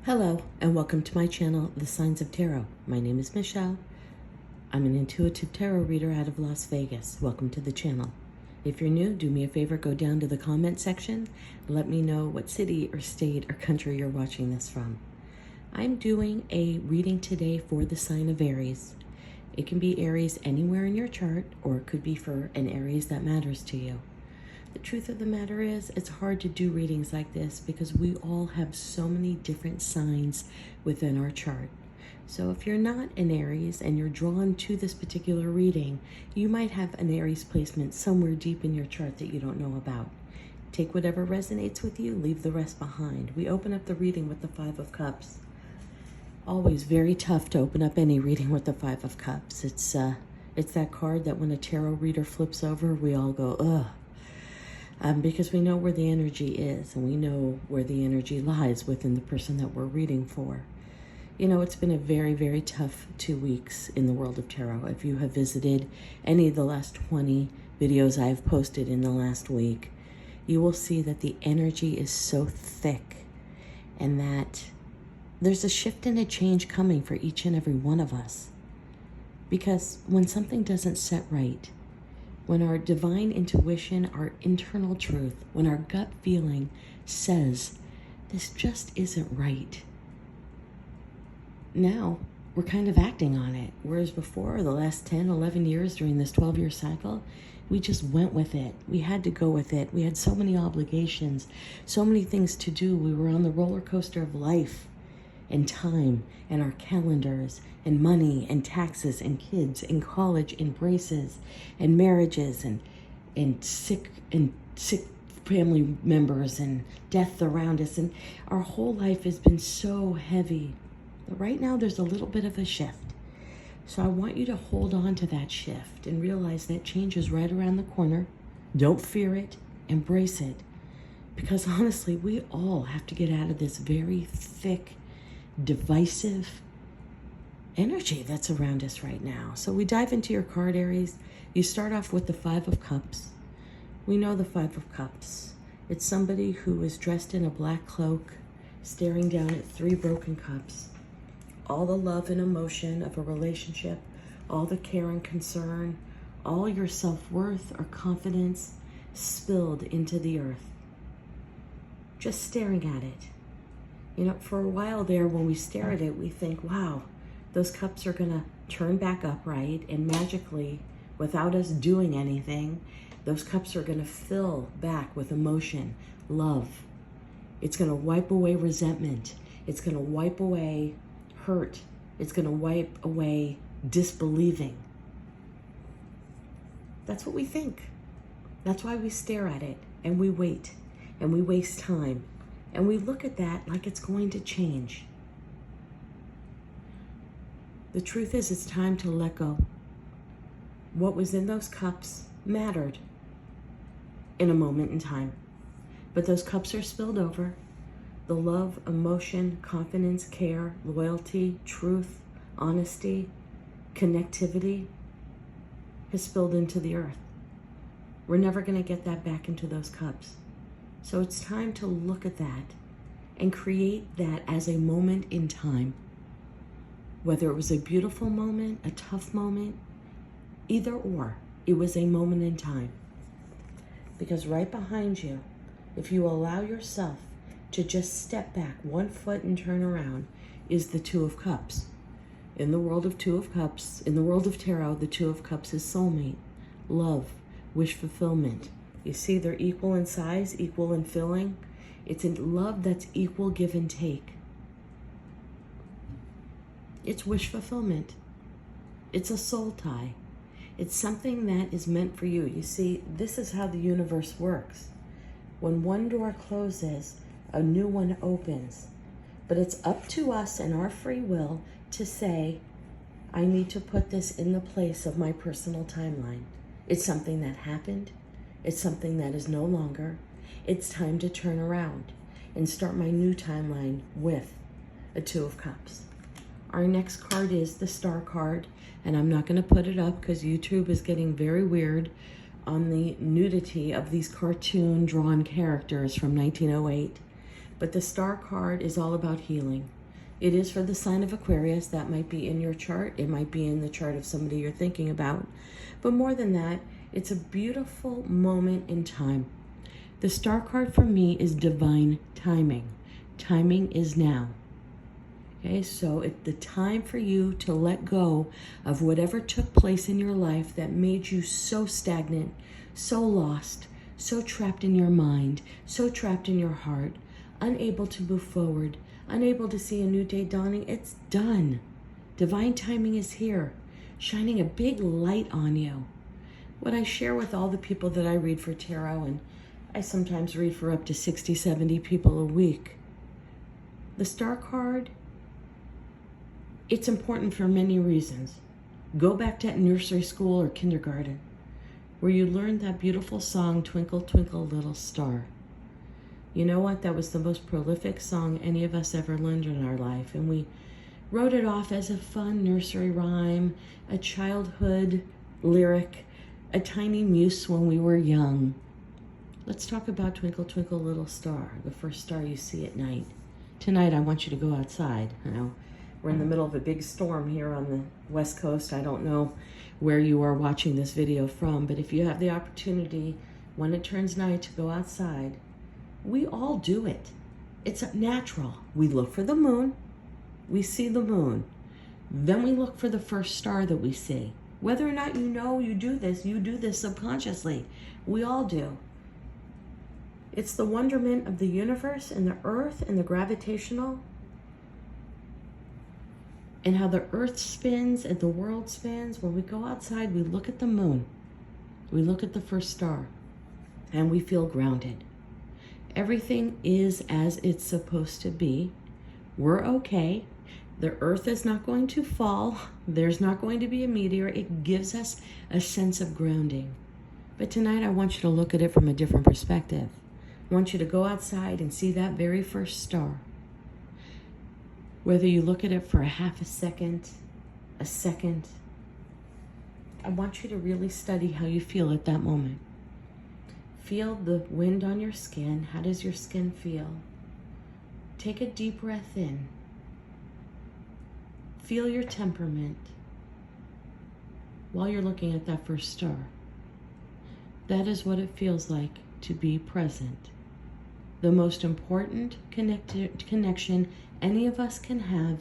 Hello, and welcome to my channel, The Signs of Tarot. My name is Michele. I'm an intuitive tarot reader out of Las Vegas. Welcome to the channel. If you're new, do me a favor, go down to the comment section. Let me know what city or state or country you're watching this from. I'm doing a reading today for the sign of Aries. It can be Aries anywhere in your chart, or it could be for an Aries that matters to you. The truth of the matter is, it's hard to do readings like this because we all have so many different signs within our chart. So if you're not an Aries and you're drawn to this particular reading, you might have an Aries placement somewhere deep in your chart that you don't know about. Take whatever resonates with you, leave the rest behind. We open up the reading with the Five of Cups. Always very tough to open up any reading with the Five of Cups. It's that card that when a tarot reader flips over, we all go, ugh. Because we know where the energy is, and we know where the energy lies within the person that we're reading for. You know, it's been a very, very tough 2 weeks in the world of tarot. If you have visited any of the last 20 videos I've posted in the last week, you will see that the energy is so thick and that there's a shift and a change coming for each and every one of us. Because when something doesn't set right, when our divine intuition, our internal truth, when our gut feeling says, this just isn't right, now we're kind of acting on it. Whereas before, the last 10, 11 years during this 12-year cycle, we just went with it. We had to go with it. We had so many obligations, so many things to do. We were on the roller coaster of life and time and our calendars and money and taxes and kids and college and braces and marriages and sick family members and death around us, and our whole life has been so heavy. But right now there's a little bit of a shift. So I want you to hold on to that shift and realize that change is right around the corner. Don't fear it, embrace it. Because honestly, we all have to get out of this very thick, divisive energy that's around us right now. So we dive into your card, Aries. You start off with the Five of Cups. We know the Five of Cups. It's somebody who is dressed in a black cloak, staring down at 3 broken cups. All the love and emotion of a relationship, all the care and concern, all your self-worth or confidence spilled into the earth. Just staring at it. You know, for a while there, when we stare at it, we think, wow, those cups are gonna turn back upright, and magically, without us doing anything, those cups are gonna fill back with emotion, love. It's gonna wipe away resentment. It's gonna wipe away hurt. It's gonna wipe away disbelieving. That's what we think. That's why we stare at it, and we wait, and we waste time. And we look at that like it's going to change. The truth is, it's time to let go. What was in those cups mattered in a moment in time. But those cups are spilled over. The love, emotion, confidence, care, loyalty, truth, honesty, connectivity has spilled into the earth. We're never going to get that back into those cups. So it's time to look at that and create that as a moment in time. Whether it was a beautiful moment, a tough moment, either or, it was a moment in time. Because right behind you, if you allow yourself to just step back 1 foot and turn around, is the Two of Cups. In the world of Two of Cups, in the world of tarot, the Two of Cups is soulmate, love, wish fulfillment. You see, they're equal in size, equal in filling. It's a love that's equal give and take. It's wish fulfillment. It's a soul tie. It's something that is meant for you. You see, this is how the universe works. When one door closes, a new one opens. But it's up to us and our free will to say, I need to put this in the place of my personal timeline. It's something that happened. It's something that is no longer. It's time to turn around and start my new timeline with a Two of Cups. Our next card is the Star card, and I'm not going to put it up because YouTube is getting very weird on the nudity of these cartoon drawn characters from 1908. But the Star card is all about healing. It is for the sign of Aquarius. That might be in your chart. It might be in the chart of somebody you're thinking about. But more than that, it's a beautiful moment in time. The star card for me is divine timing. Timing is now. Okay, so it's the time for you to let go of whatever took place in your life that made you so stagnant, so lost, so trapped in your mind, so trapped in your heart, unable to move forward, unable to see a new day dawning. It's done. Divine timing is here, shining a big light on you. What I share with all the people that I read for tarot, and I sometimes read for up to 60, 70 people a week, the star card, it's important for many reasons. Go back to nursery school or kindergarten, where you learned that beautiful song, Twinkle, Twinkle, Little Star. You know what? That was the most prolific song any of us ever learned in our life. And we wrote it off as a fun nursery rhyme, a childhood lyric, a tiny muse when we were young. Let's talk about Twinkle, Twinkle, Little Star, the first star you see at night. Tonight, I want you to go outside. You know, we're in the middle of a big storm here on the West Coast. I don't know where you are watching this video from, but if you have the opportunity, when it turns night, to go outside, we all do it. It's natural. We look for the moon. We see the moon. Then we look for the first star that we see. Whether or not you know you do this subconsciously. We all do. It's the wonderment of the universe and the earth and the gravitational, and how the earth spins and the world spins. When we go outside, we look at the moon. We look at the first star, and we feel grounded. Everything is as it's supposed to be. We're okay. The earth is not going to fall. There's not going to be a meteor. It gives us a sense of grounding. But tonight, I want you to look at it from a different perspective. I want you to go outside and see that very first star. Whether you look at it for a half a second, I want you to really study how you feel at that moment. Feel the wind on your skin. How does your skin feel? Take a deep breath in. Feel your temperament while you're looking at that first star. That is what it feels like to be present. The most important connection any of us can have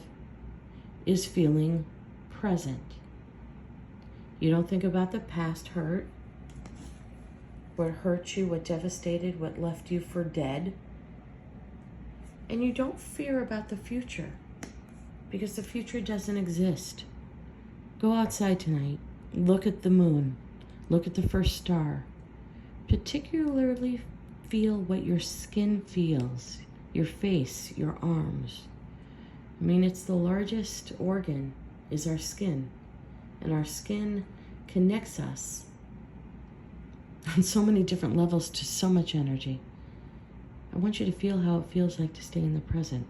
is feeling present. You don't think about the past hurt, what hurt you, what devastated, what left you for dead. And you don't fear about the future, because the future doesn't exist. Go outside tonight, look at the moon, look at the first star. Particularly feel what your skin feels, your face, your arms. I mean, it's the largest organ is our skin, and our skin connects us on so many different levels to so much energy. I want you to feel how it feels like to stay in the present.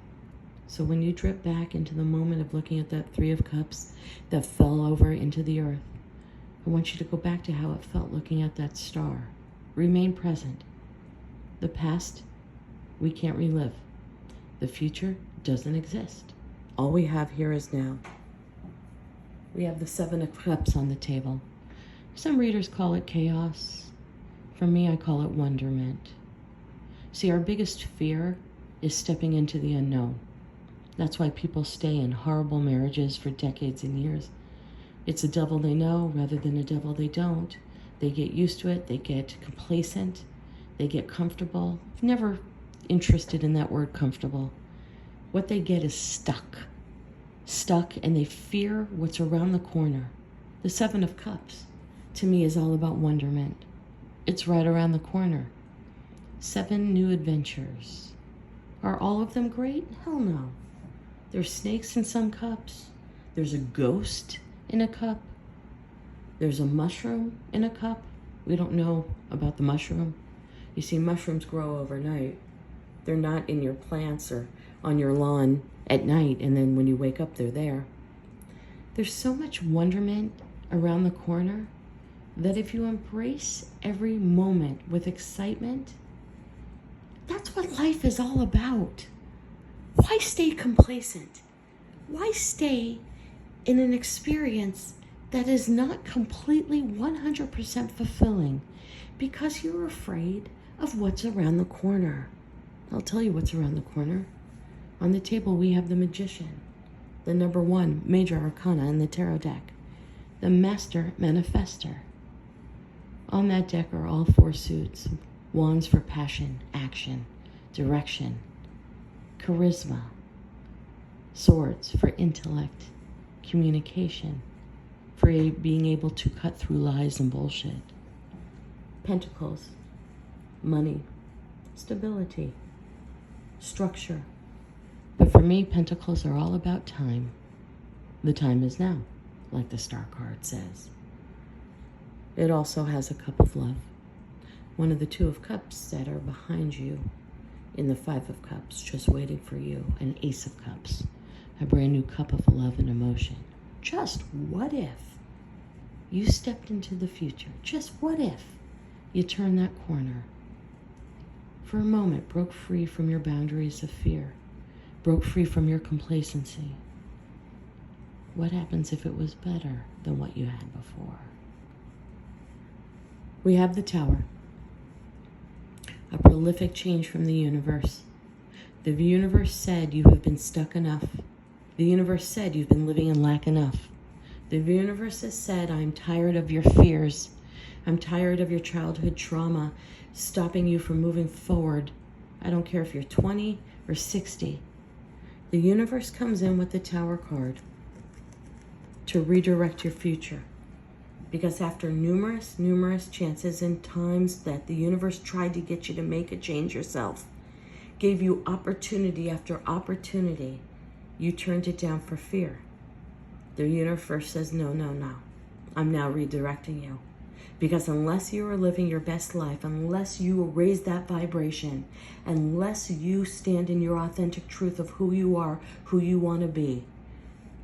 So when you drip back into the moment of looking at that Three of Cups that fell over into the earth, I want you to go back to how it felt looking at that star. Remain present. The past, we can't relive. The future doesn't exist. All we have here is now. We have the Seven of Cups on the table. Some readers call it chaos. For me, I call it wonderment. See, our biggest fear is stepping into the unknown. That's why people stay in horrible marriages for decades and years. It's a devil they know rather than a devil they don't. They get used to it, they get complacent, they get comfortable. Never interested in that word comfortable. What they get is stuck. Stuck, and they fear what's around the corner. The Seven of Cups, to me, is all about wonderment. It's right around the corner. 7 new adventures. Are all of them great? Hell no. There's snakes in some cups. There's a ghost in a cup. There's a mushroom in a cup. We don't know about the mushroom. You see, mushrooms grow overnight. They're not in your plants or on your lawn at night, and then when you wake up, they're there. There's so much wonderment around the corner that if you embrace every moment with excitement, that's what life is all about. Why stay complacent? Why stay in an experience that is not completely 100% fulfilling because you're afraid of what's around the corner? I'll tell you what's around the corner. On the table, we have the Magician, the number 1 major arcana in the tarot deck, the Master Manifester. On that deck are all 4 suits: wands for passion, action, direction, charisma, swords for intellect, communication, for being able to cut through lies and bullshit, pentacles, money, stability, structure. But for me, pentacles are all about time. The time is now, like the star card says. It also has a cup of love. One of the 2 of cups that are behind you in the 5 of cups, just waiting for you, an ace of cups, a brand new cup of love and emotion. Just what if you stepped into the future? Just what if you turned that corner? For a moment, broke free from your boundaries of fear, broke free from your complacency. What happens if it was better than what you had before? We have the Tower, a prolific change from the universe. The universe said you have been stuck enough. The universe said you've been living in lack enough. The universe has said, I'm tired of your fears. I'm tired of your childhood trauma stopping you from moving forward. I don't care if you're 20 or 60. The universe comes in with the Tower card to redirect your future. Because after numerous chances and times that the universe tried to get you to make a change yourself, gave you opportunity after opportunity, you turned it down for fear. The universe says, no. I'm now redirecting you. Because unless you are living your best life, unless you raise that vibration, unless you stand in your authentic truth of who you are, who you want to be,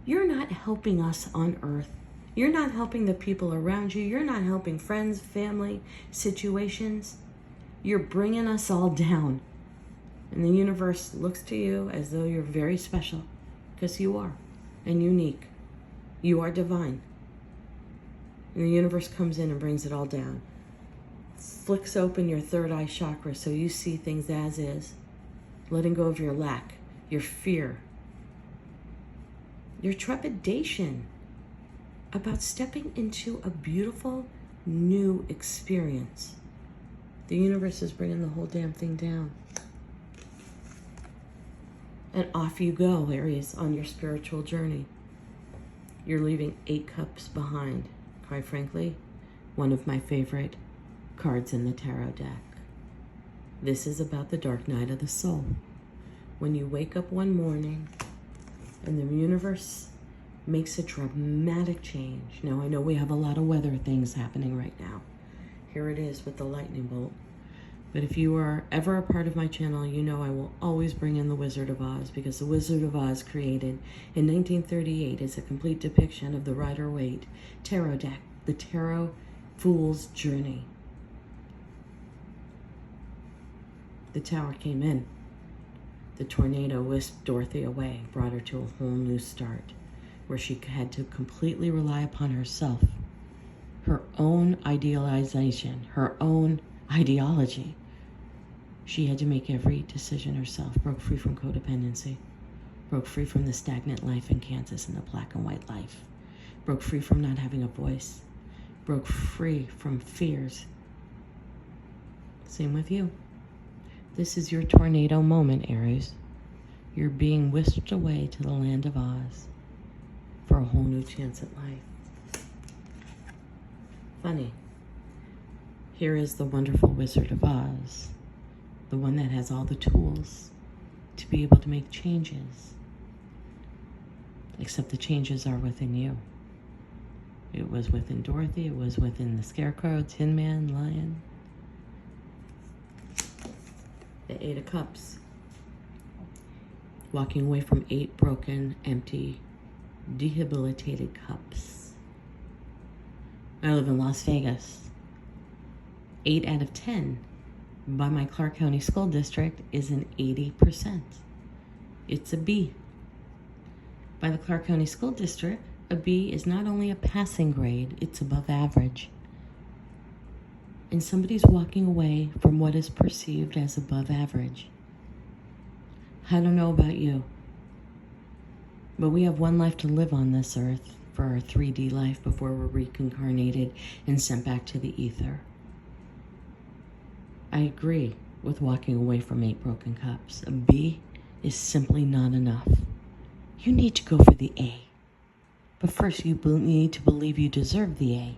you're not helping us on earth. You're not helping the people around you. You're not helping friends, family, situations. You're bringing us all down. And the universe looks to you as though you're very special, because you are, and unique. You are divine. And the universe comes in and brings it all down. Flicks open your 3rd eye chakra so you see things as is. Letting go of your lack, your fear, your trepidation about stepping into a beautiful new experience. The universe is bringing the whole damn thing down. And off you go, Aries, on your spiritual journey. You're leaving 8 cups behind. Quite frankly, one of my favorite cards in the tarot deck. This is about the dark night of the soul. When you wake up one morning and the universe makes a dramatic change. Now, I know we have a lot of weather things happening right now. Here it is with the lightning bolt. But if you are ever a part of my channel, you know I will always bring in the Wizard of Oz, because the Wizard of Oz, created in 1938, is a complete depiction of the Rider-Waite tarot deck, the Tarot Fool's Journey. The Tower came in. The tornado whisked Dorothy away, brought her to a whole new start, where she had to completely rely upon herself, her own idealization, her own ideology. She had to make every decision herself, broke free from codependency, broke free from the stagnant life in Kansas and the black and white life, broke free from not having a voice, broke free from fears. Same with you. This is your tornado moment, Aries. You're being whisked away to the land of Oz for a whole new chance at life. Funny. Here is the wonderful Wizard of Oz, the one that has all the tools to be able to make changes. Except the changes are within you. It was within Dorothy, it was within the Scarecrow, Tin Man, Lion. The 8 of Cups. Walking away from 8 broken, empty, debilitated cups. I live in Las Vegas. 8 out of 10 by my Clark County School District is an 80%. It's a B. by the Clark County School District, a B is not only a passing grade, it's above average. And somebody's walking away from what is perceived as above average. I don't know about you, but we have one life to live on this earth for our 3D life before we're reincarnated and sent back to the ether. I agree with walking away from 8 broken cups. A B is simply not enough. You need to go for the A. But first you need to believe you deserve the A.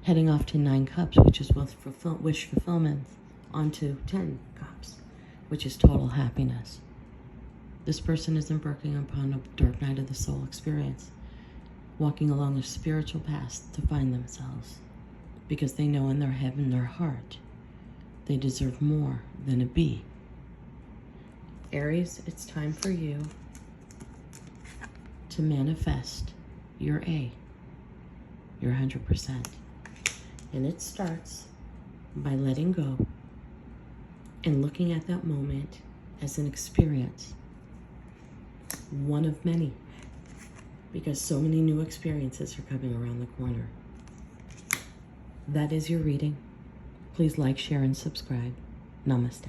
Heading off to 9 cups, which is wish fulfillment, onto 10 cups, which is total happiness. This person is embarking upon a dark night of the soul experience, walking along a spiritual path to find themselves, because they know in their head and their heart they deserve more than a B. Aries, it's time for you to manifest your A, your 100%. And it starts by letting go and looking at that moment as an experience, one of many, because so many new experiences are coming around the corner. That is your reading. Please like, share, and subscribe. Namaste.